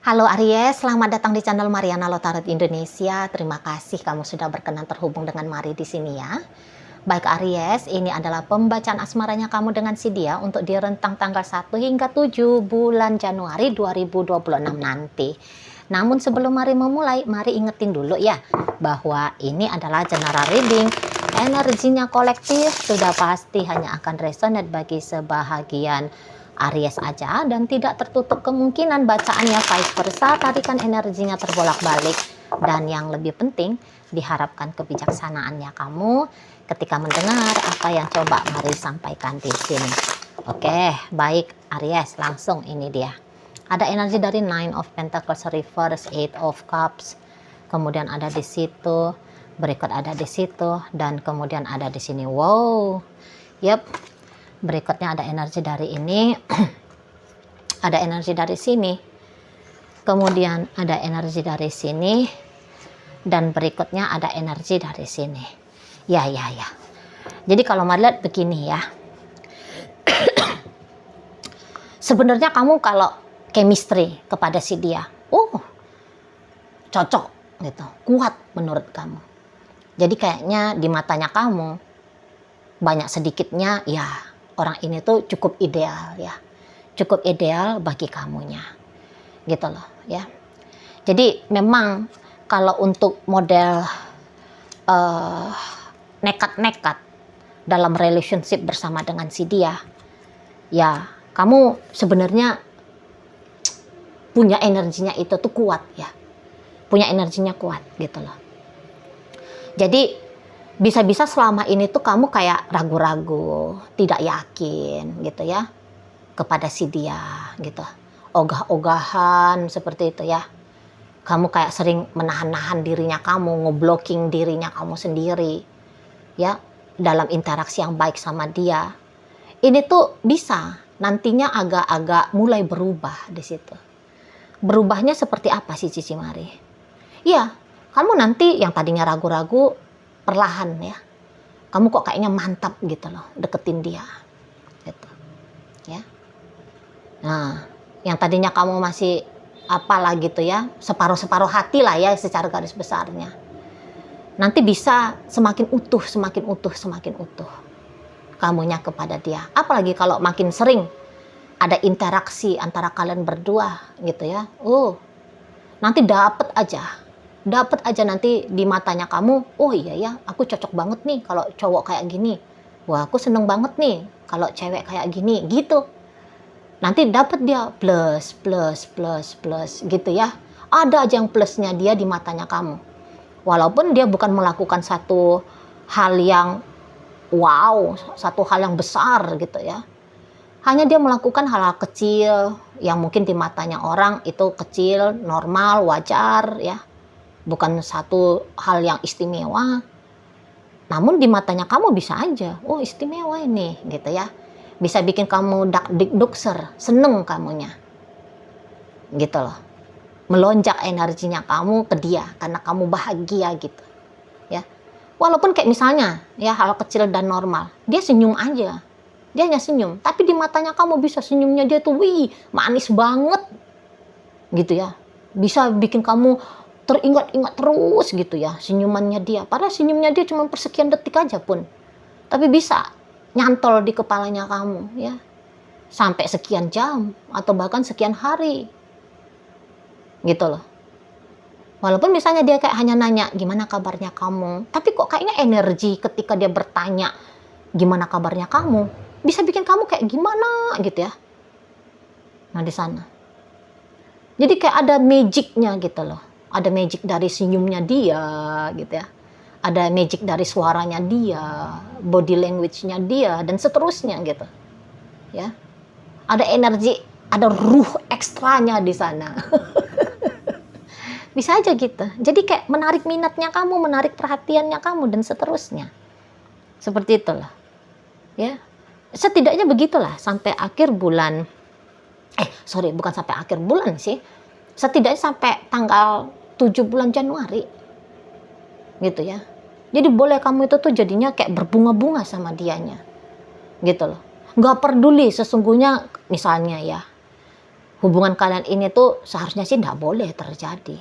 Halo Aries, selamat datang di channel Mariana Lotarot Indonesia. Terima kasih kamu sudah berkenan terhubung dengan Mari di sini ya. Baik Aries, ini adalah pembacaan asmaranya kamu dengan si dia untuk di rentang tanggal 1 hingga 7 bulan Januari 2026 nanti. Namun sebelum Mari memulai, mari ingetin dulu ya bahwa ini adalah general reading. Energinya kolektif sudah pasti hanya akan resonate bagi sebahagian Aries aja dan tidak tertutup kemungkinan bacaannya vice versa, tarikan energinya terbolak-balik. Dan yang lebih penting, diharapkan kebijaksanaannya kamu ketika mendengar apa yang coba Mari sampaikan di sini. Oke, baik Aries, langsung ini dia. Ada energi dari Nine of Pentacles reverse, Eight of Cups. Kemudian ada di situ, berikut ada di situ, dan kemudian ada di sini. Wow. Yep. Berikutnya ada energi dari ini, ada energi dari sini, kemudian ada energi dari sini, dan berikutnya ada energi dari sini. Ya. Jadi kalau Mari lihat begini ya, sebenarnya kamu kalau chemistry kepada si dia, cocok gitu, kuat menurut kamu. Jadi kayaknya di matanya kamu banyak sedikitnya ya, orang ini tuh cukup ideal ya, cukup ideal bagi kamunya gitu loh ya. Jadi memang kalau untuk model nekat-nekat dalam relationship bersama dengan si dia ya, kamu sebenarnya punya energinya itu tuh kuat ya, punya energinya kuat gitu loh. Jadi bisa-bisa selama ini tuh kamu kayak ragu-ragu, tidak yakin gitu ya kepada si dia gitu. Ogah-ogahan seperti itu ya. Kamu kayak sering menahan-nahan dirinya kamu, ngeblocking dirinya kamu sendiri ya dalam interaksi yang baik sama dia. Ini tuh bisa nantinya agak-agak mulai berubah di situ. Berubahnya seperti apa sih Cici Mari? Iya, kamu nanti yang tadinya ragu-ragu perlahan ya, kamu kok kayaknya mantap gitu loh deketin dia gitu ya. Nah, yang tadinya kamu masih apalah gitu ya, separuh-separuh hati lah ya secara garis besarnya, nanti bisa semakin utuh kamunya kepada dia. Apalagi kalau makin sering ada interaksi antara kalian berdua gitu ya, nanti dapat aja nanti di matanya kamu, oh iya ya, aku cocok banget nih kalau cowok kayak gini. Wah, aku seneng banget nih kalau cewek kayak gini gitu. Nanti dapat dia plus gitu ya. Ada aja yang plusnya dia di matanya kamu. Walaupun dia bukan melakukan satu hal yang wow, satu hal yang besar gitu ya. Hanya dia melakukan hal-hal kecil yang mungkin di matanya orang itu kecil, normal, wajar ya. Bukan satu hal yang istimewa, namun di matanya kamu bisa aja, istimewa ini gitu ya, bisa bikin kamu dak-dik-dukser, seneng kamunya gitu loh, melonjak energinya kamu ke dia karena kamu bahagia gitu ya. Walaupun kayak misalnya ya hal kecil dan normal, dia senyum aja, dia hanya senyum, tapi di matanya kamu bisa senyumnya dia tuh wih manis banget gitu ya, bisa bikin kamu teringat-ingat terus gitu ya senyumannya dia. Padahal senyumnya dia cuma persekian detik aja pun, tapi bisa nyantol di kepalanya kamu ya sampai sekian jam atau bahkan sekian hari gitu loh. Walaupun misalnya dia kayak hanya nanya gimana kabarnya kamu, tapi kok kayaknya energi ketika dia bertanya gimana kabarnya kamu bisa bikin kamu kayak gimana gitu ya. Nah di sana jadi kayak ada magicnya gitu loh. Ada magic dari senyumnya dia gitu ya. Ada magic dari suaranya dia, body language-nya dia, dan seterusnya gitu. Ya. Ada energi, ada ruh ekstranya di sana. Bisa aja gitu. Jadi kayak menarik minatnya kamu, menarik perhatiannya kamu, dan seterusnya. Seperti itulah. Ya. Setidaknya begitulah sampai akhir bulan. Bukan sampai akhir bulan sih. Setidaknya sampai tanggal 7 bulan Januari gitu ya. Jadi boleh kamu itu tuh jadinya kayak berbunga-bunga sama dianya gitu loh. Nggak peduli sesungguhnya misalnya ya, hubungan kalian ini tuh seharusnya sih nggak boleh terjadi,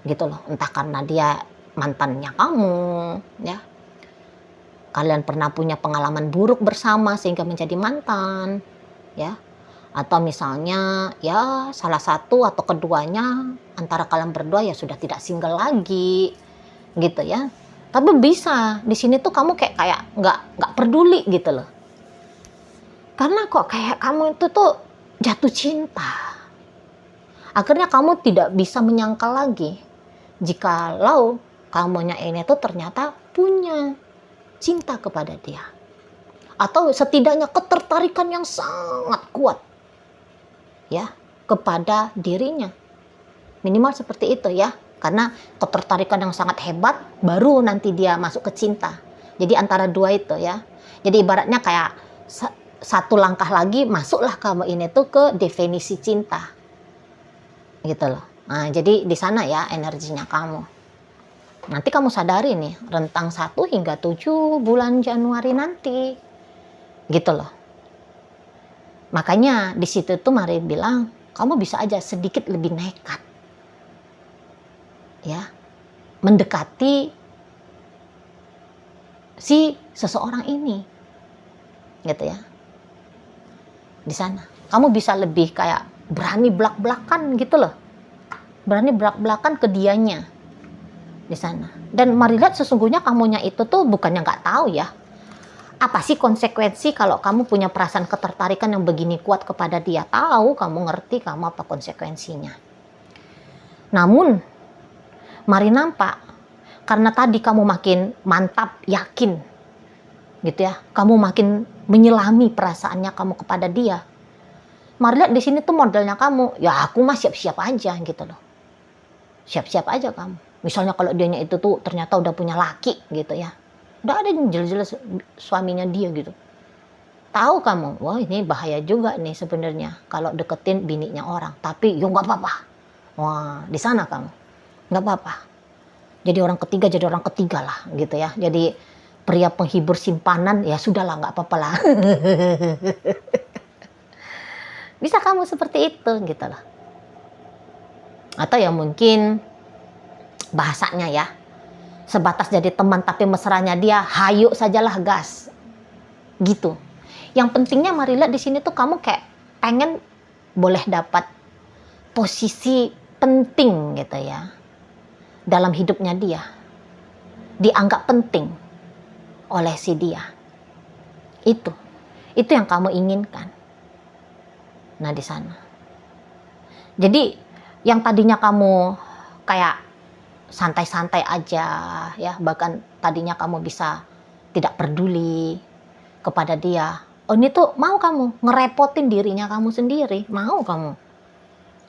gitu loh. Entah karena dia mantannya kamu, ya, kalian pernah punya pengalaman buruk bersama sehingga menjadi mantan, ya, atau misalnya ya salah satu atau keduanya antara kalian berdua ya sudah tidak single lagi, gitu ya. Tapi bisa di sini tuh kamu kayak nggak peduli gitu loh. Karena kok kayak kamu itu tuh jatuh cinta. Akhirnya kamu tidak bisa menyangkal lagi jikalau kamunya ini tuh ternyata punya cinta kepada dia. Atau setidaknya ketertarikan yang sangat kuat ya kepada dirinya. Minimal seperti itu ya. Karena ketertarikan yang sangat hebat baru nanti dia masuk ke cinta. Jadi antara dua itu ya. Jadi ibaratnya kayak satu langkah lagi masuklah kamu ini tuh ke definisi cinta. Gitu loh. Nah, jadi di sana ya energinya kamu. Nanti kamu sadari nih, rentang 1 hingga 7 bulan Januari nanti. Gitu loh. Makanya di situ tuh Mari bilang, kamu bisa aja sedikit lebih nekat. Ya. Mendekati si seseorang ini. Gitu ya. Di sana. Kamu bisa lebih kayak berani belak-belakan gitu loh. Berani belak-belakan ke dianya. Di sana. Dan Mari lihat sesungguhnya kamunya itu tuh bukannya nggak tahu ya. Apa sih konsekuensi kalau kamu punya perasaan ketertarikan yang begini kuat kepada dia? Tahu, kamu ngerti kamu apa konsekuensinya. Namun, Mari nampak, karena tadi kamu makin mantap, yakin, gitu ya. Kamu makin menyelami perasaannya kamu kepada dia. Mari lihat di sini tuh modelnya kamu, ya aku mah siap-siap aja gitu loh. Siap-siap aja kamu. Misalnya kalau dianya itu tuh ternyata udah punya laki gitu ya. Udah ada yang jelas-jelas suaminya dia gitu. Tahu kamu, wah ini bahaya juga nih sebenarnya kalau deketin bininya orang. Tapi yo nggak apa-apa. Wah di sana kamu, nggak apa-apa. Jadi orang ketiga lah gitu ya. Jadi pria penghibur simpanan ya sudahlah nggak apa-apa lah. Bisa kamu seperti itu gitu loh. Atau ya mungkin bahasanya ya. Sebatas jadi teman tapi mesranya dia hayu sajalah gas. Gitu. Yang pentingnya Mari lihat di sini tuh kamu kayak pengen boleh dapat posisi penting gitu ya. Dalam hidupnya dia. Dianggap penting oleh si dia. Itu yang kamu inginkan. Nah di sana. Jadi yang tadinya kamu kayak santai-santai aja ya, bahkan tadinya kamu bisa tidak peduli kepada dia. Oh ini tuh mau kamu ngerepotin dirinya kamu sendiri, mau kamu.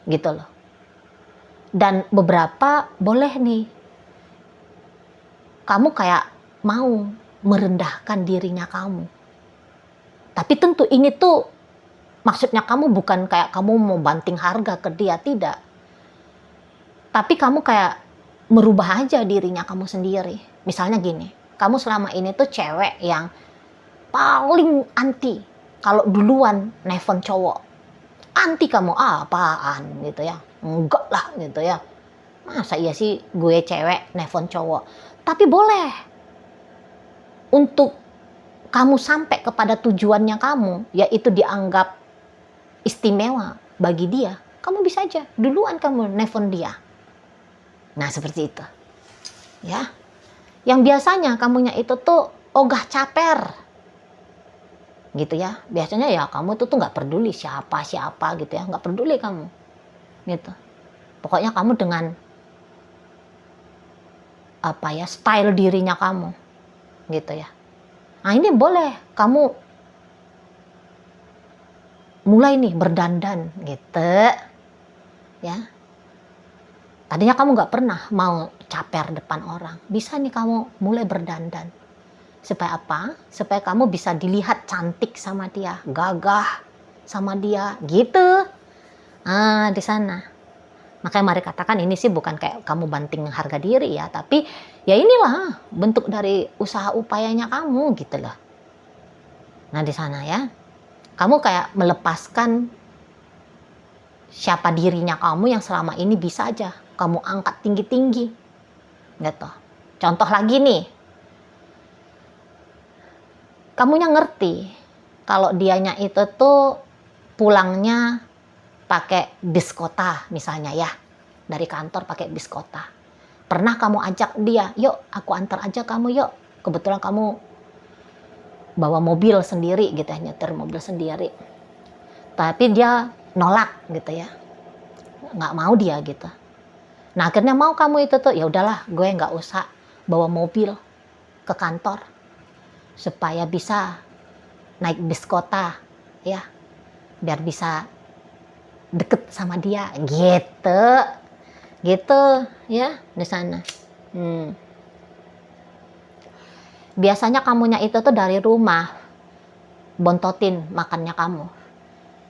Gitu loh. Dan beberapa boleh nih kamu kayak mau merendahkan dirinya kamu. Tapi tentu ini tuh maksudnya kamu bukan kayak kamu mau banting harga ke dia, tidak. Tapi kamu kayak merubah aja dirinya kamu sendiri. Misalnya gini, kamu selama ini tuh cewek yang paling anti kalau duluan nelfon cowok. Anti kamu, apaan gitu ya. Enggak lah gitu ya. Masa iya sih gue cewek nelfon cowok. Tapi boleh. Untuk kamu sampai kepada tujuannya kamu, yaitu dianggap istimewa bagi dia, kamu bisa aja duluan kamu nelfon dia. Nah seperti itu ya. Yang biasanya kamunya itu tuh ogah caper gitu ya. Biasanya ya kamu tuh nggak peduli siapa gitu ya, nggak peduli kamu gitu. Pokoknya kamu dengan apa ya, style dirinya kamu gitu ya. Nah ini boleh kamu mulai nih berdandan gitu ya. Tadinya kamu nggak pernah mau caper depan orang. Bisa nih kamu mulai berdandan. Supaya apa? Supaya kamu bisa dilihat cantik sama dia. Gagah sama dia. Gitu. Ah, di sana. Makanya Mari katakan ini sih bukan kayak kamu banting harga diri ya. Tapi ya inilah bentuk dari usaha upayanya kamu gitu loh. Nah di sana ya. Kamu kayak melepaskan siapa dirinya kamu yang selama ini bisa aja kamu angkat tinggi-tinggi. Gitu. Contoh lagi nih, kamunya ngerti kalau dianya itu tuh pulangnya pakai bis kota misalnya ya, dari kantor pakai bis kota. Pernah kamu ajak dia, yuk aku antar aja kamu yuk. Kebetulan kamu bawa mobil sendiri gitu ya, nyetir mobil sendiri. Tapi dia nolak gitu ya, nggak mau dia gitu. Nah akhirnya mau kamu itu tuh, ya udahlah gue nggak usah bawa mobil ke kantor supaya bisa naik bis kota ya, biar bisa deket sama dia gitu ya di sana. Biasanya kamunya itu tuh dari rumah bontotin makannya kamu,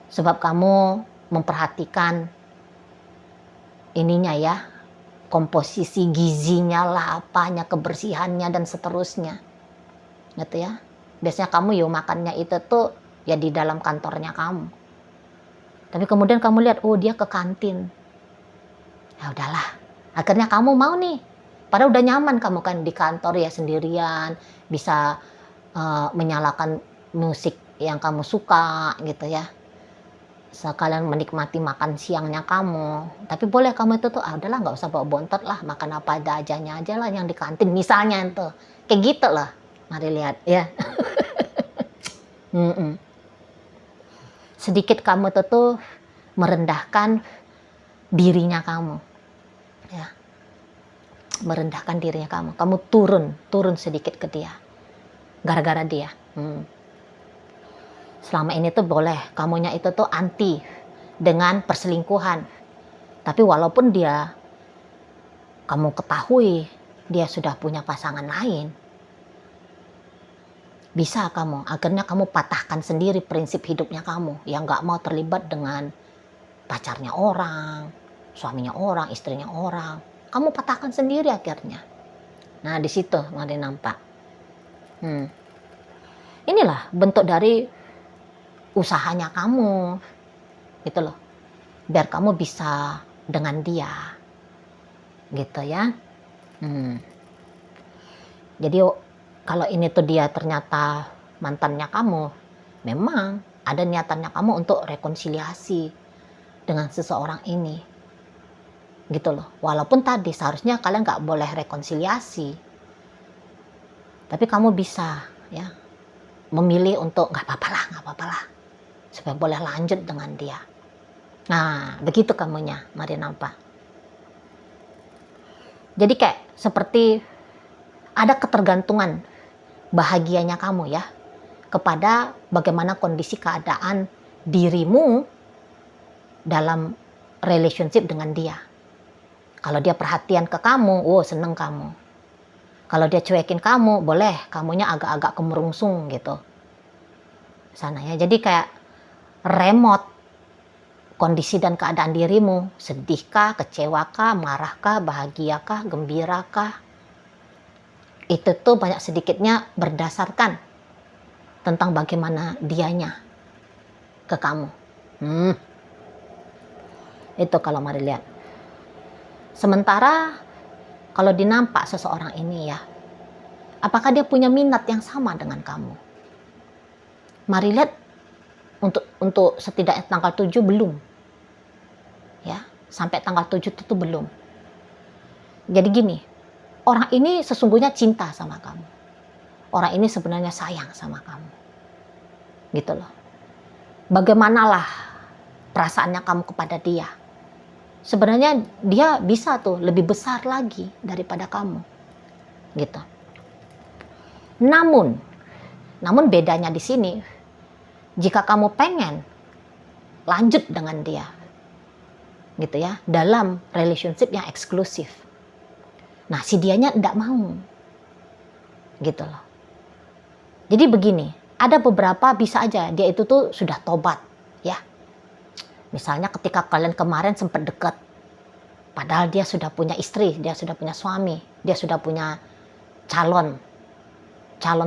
sebab kamu memperhatikan ininya ya, komposisi gizinya lah, apanya, kebersihannya dan seterusnya gitu ya. Biasanya kamu yuk makannya itu tuh ya di dalam kantornya kamu. Tapi kemudian kamu lihat, oh dia ke kantin. Ya udahlah, akhirnya kamu mau nih. Padahal udah nyaman kamu kan di kantor ya sendirian, bisa menyalakan musik yang kamu suka gitu ya. Sekalian menikmati makan siangnya kamu. Tapi boleh kamu itu tuh, udahlah nggak usah bawa bontot lah, makan apa adanya aja lah yang di kantin misalnya itu. Kayak gitu lah. Mari lihat ya. Sedikit kamu tuh merendahkan dirinya kamu ya, merendahkan dirinya kamu turun sedikit ke dia gara-gara dia. Selama ini tuh boleh kamunya itu tuh anti dengan perselingkuhan, tapi walaupun dia kamu ketahui dia sudah punya pasangan lain, bisa kamu akhirnya kamu patahkan sendiri prinsip hidupnya kamu yang nggak mau terlibat dengan pacarnya orang, suaminya orang, istrinya orang. Kamu patahkan sendiri akhirnya. Nah di situ mari nampak. Inilah bentuk dari usahanya kamu, gitu loh. Biar kamu bisa dengan dia, gitu ya. Jadi kalau ini tuh dia ternyata mantannya kamu, memang ada niatannya kamu untuk rekonsiliasi dengan seseorang ini, gitu loh. Walaupun tadi seharusnya kalian nggak boleh rekonsiliasi, tapi kamu bisa ya memilih untuk nggak apa-apa lah, supaya boleh lanjut dengan dia. Nah begitu kamunya, mari nampak. Jadi kayak seperti ada ketergantungan bahagianya kamu ya kepada bagaimana kondisi keadaan dirimu dalam relationship dengan dia. Kalau dia perhatian ke kamu, seneng kamu. Kalau dia cuekin kamu, boleh kamunya agak-agak kemerungsung gitu sana ya. Jadi kayak remote kondisi dan keadaan dirimu, sedihkah, kecewakah, marahkah, bahagiakah, gembirakah, itu tuh banyak sedikitnya berdasarkan tentang bagaimana dianya ke kamu. Itu kalau mari lihat. Sementara kalau dinampak seseorang ini ya, apakah dia punya minat yang sama dengan kamu? Mari lihat, untuk setidaknya tanggal 7 belum. Ya, sampai tanggal 7 itu belum. Jadi gini, orang ini sesungguhnya cinta sama kamu. Orang ini sebenarnya sayang sama kamu. Gitu loh. Bagaimanalah perasaannya kamu kepada dia? Sebenarnya dia bisa tuh lebih besar lagi daripada kamu. Gitu. Namun bedanya di sini, jika kamu pengen lanjut dengan dia, gitu ya, dalam relationship yang eksklusif, nah si dianya enggak mau, gitu loh. Jadi begini, ada beberapa bisa aja dia itu tuh sudah tobat, ya. Misalnya ketika kalian kemarin sempat dekat, padahal dia sudah punya istri, dia sudah punya suami, dia sudah punya calon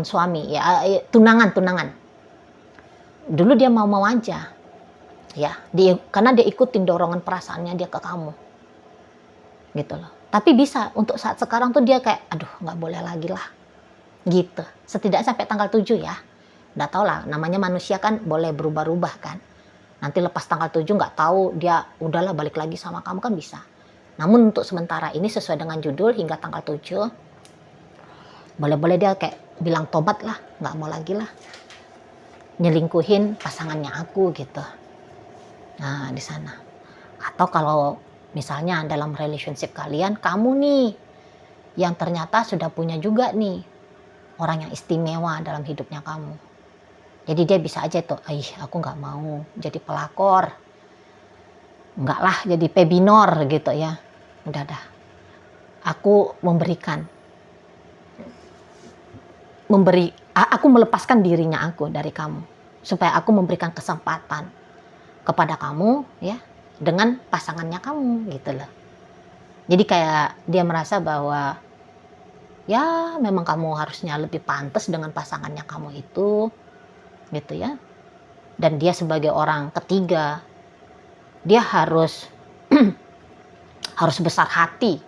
suami, ya tunangan. Dulu dia mau aja, ya, karena dia ikutin dorongan perasaannya dia ke kamu, gitu loh. Tapi bisa untuk saat sekarang tuh dia kayak, aduh nggak boleh lagi lah, gitu. Setidaknya sampai tanggal 7 ya. Nggak tahu lah, namanya manusia kan boleh berubah-ubah kan. Nanti lepas tanggal 7 nggak tahu dia udahlah balik lagi sama kamu kan bisa. Namun untuk sementara ini sesuai dengan judul hingga tanggal 7, boleh-boleh dia kayak bilang tobat lah, nggak mau lagi lah nyelingkuhin pasangannya aku gitu. Nah di sana. Atau kalau misalnya dalam relationship kalian, kamu nih yang ternyata sudah punya juga nih orang yang istimewa dalam hidupnya kamu. Jadi dia bisa aja tuh, aku nggak mau jadi pelakor, nggak lah jadi pebinor gitu ya. Udah dah, aku aku melepaskan dirinya aku dari kamu, supaya aku memberikan kesempatan kepada kamu ya dengan pasangannya kamu gitu loh. Jadi kayak dia merasa bahwa ya memang kamu harusnya lebih pantas dengan pasangannya kamu itu gitu ya. Dan dia sebagai orang ketiga, dia harus harus besar hati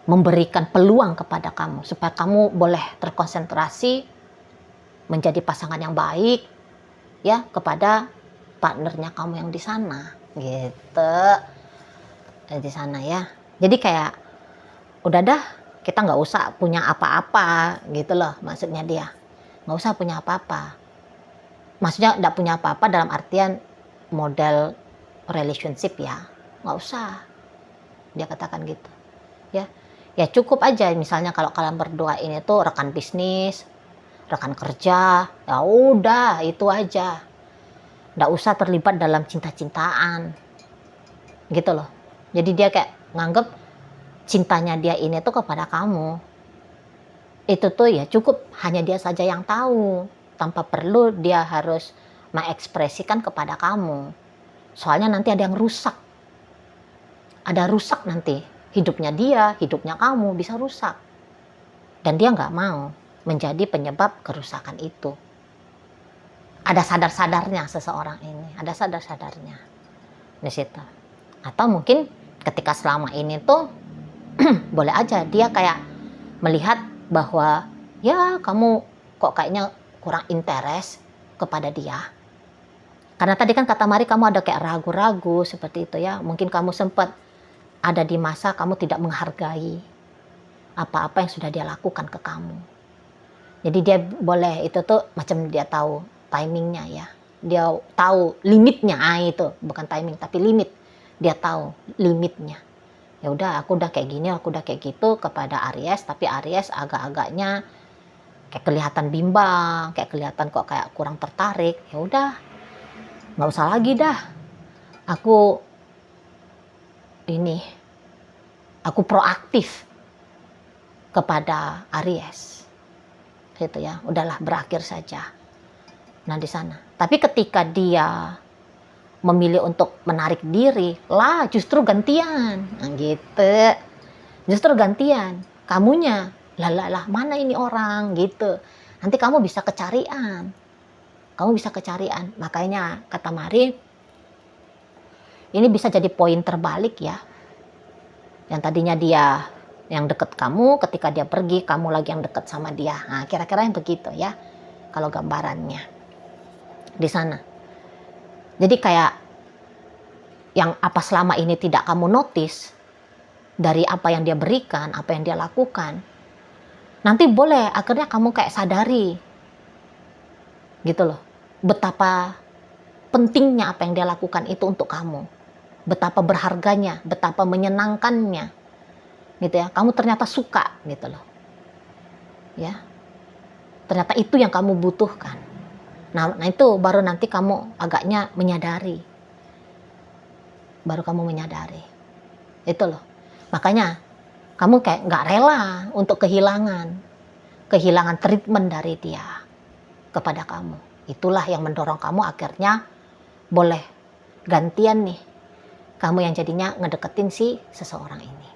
memberikan peluang kepada kamu supaya kamu boleh terkonsentrasi menjadi pasangan yang baik ya kepada partnernya kamu yang di sana gitu. Di sana ya. Jadi kayak udah dah, kita nggak usah punya apa-apa gitu loh, maksudnya dia. Nggak usah punya apa-apa. Maksudnya nggak punya apa-apa dalam artian model relationship ya. Nggak usah. Dia katakan gitu. Ya. Ya cukup aja misalnya kalau kalian berdua ini tuh rekan bisnis, rekan kerja, ya udah itu aja. Nggak usah terlibat dalam cinta-cintaan. Gitu loh. Jadi dia kayak nganggep cintanya dia ini tuh kepada kamu. Itu tuh ya cukup hanya dia saja yang tahu. Tanpa perlu dia harus mengekspresikan kepada kamu. Soalnya nanti ada yang rusak. Ada rusak nanti. Hidupnya dia, hidupnya kamu bisa rusak. Dan dia nggak mau menjadi penyebab kerusakan itu. Ada sadar-sadarnya seseorang ini. Ada sadar-sadarnya di situ. Atau mungkin ketika selama ini tuh boleh aja dia kayak melihat bahwa ya kamu kok kayaknya kurang interest kepada dia. Karena tadi kan kata Mari kamu ada kayak ragu-ragu seperti itu ya. Mungkin kamu sempat ada di masa kamu tidak menghargai apa-apa yang sudah dia lakukan ke kamu. Jadi dia boleh itu tuh macam dia tahu timingnya ya. Dia tahu limitnya, itu bukan timing tapi limit. Dia tahu limitnya. Ya udah aku udah kayak gini, aku udah kayak gitu kepada Aries, tapi Aries agak-agaknya kayak kelihatan bimbang, kayak kelihatan kok kayak kurang tertarik. Ya udah, nggak usah lagi dah. Aku proaktif kepada Aries. Gitu ya, udahlah berakhir saja. Nah di sana. Tapi ketika dia memilih untuk menarik diri, lah justru gantian. Nah, gitu. Justru gantian. Kamunya, lah mana ini orang gitu. Nanti kamu bisa kecarian. Kamu bisa kecarian. Makanya kata Mari, ini bisa jadi poin terbalik ya. Yang tadinya dia yang deket kamu, ketika dia pergi, kamu lagi yang deket sama dia. Nah, kira-kira yang begitu ya. Kalau gambarannya. Di sana. Jadi kayak yang apa selama ini tidak kamu notice dari apa yang dia berikan, apa yang dia lakukan. Nanti boleh akhirnya kamu kayak sadari. Gitu loh. Betapa pentingnya apa yang dia lakukan itu untuk kamu. Betapa berharganya, betapa menyenangkannya. Gitu ya. Kamu ternyata suka gitu loh. Ya. Ternyata itu yang kamu butuhkan. Nah itu baru nanti kamu agaknya menyadari. Baru kamu menyadari. Itu loh. Makanya kamu kayak nggak rela untuk kehilangan treatment dari dia kepada kamu. Itulah yang mendorong kamu akhirnya boleh gantian nih. Kamu yang jadinya ngedeketin si seseorang ini.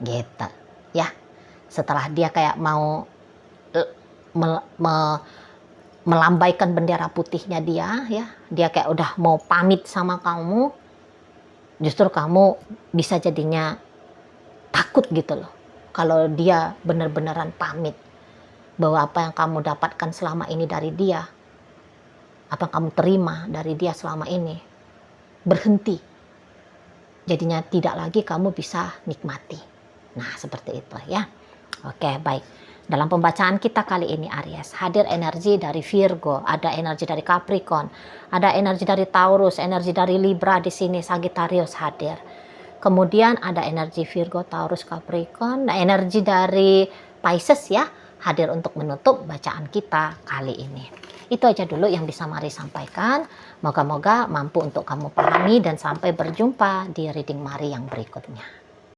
Gitu. Ya. Setelah dia kayak mau melambaikan bendera putihnya dia, ya. Dia kayak udah mau pamit sama kamu, justru kamu bisa jadinya takut gitu loh. Kalau dia bener-beneran pamit bahwa apa yang kamu dapatkan selama ini dari dia, apa yang kamu terima dari dia selama ini, berhenti. Jadinya tidak lagi kamu bisa nikmati. Nah, seperti itu ya. Oke, baik. Dalam pembacaan kita kali ini Aries, hadir energi dari Virgo, ada energi dari Capricorn, ada energi dari Taurus, energi dari Libra di sini, Sagittarius hadir. Kemudian ada energi Virgo, Taurus, Capricorn, energi dari Pisces ya, hadir untuk menutup bacaan kita kali ini. Itu aja dulu yang bisa Mari sampaikan. Moga-moga mampu untuk kamu pahami dan sampai berjumpa di reading Mari yang berikutnya.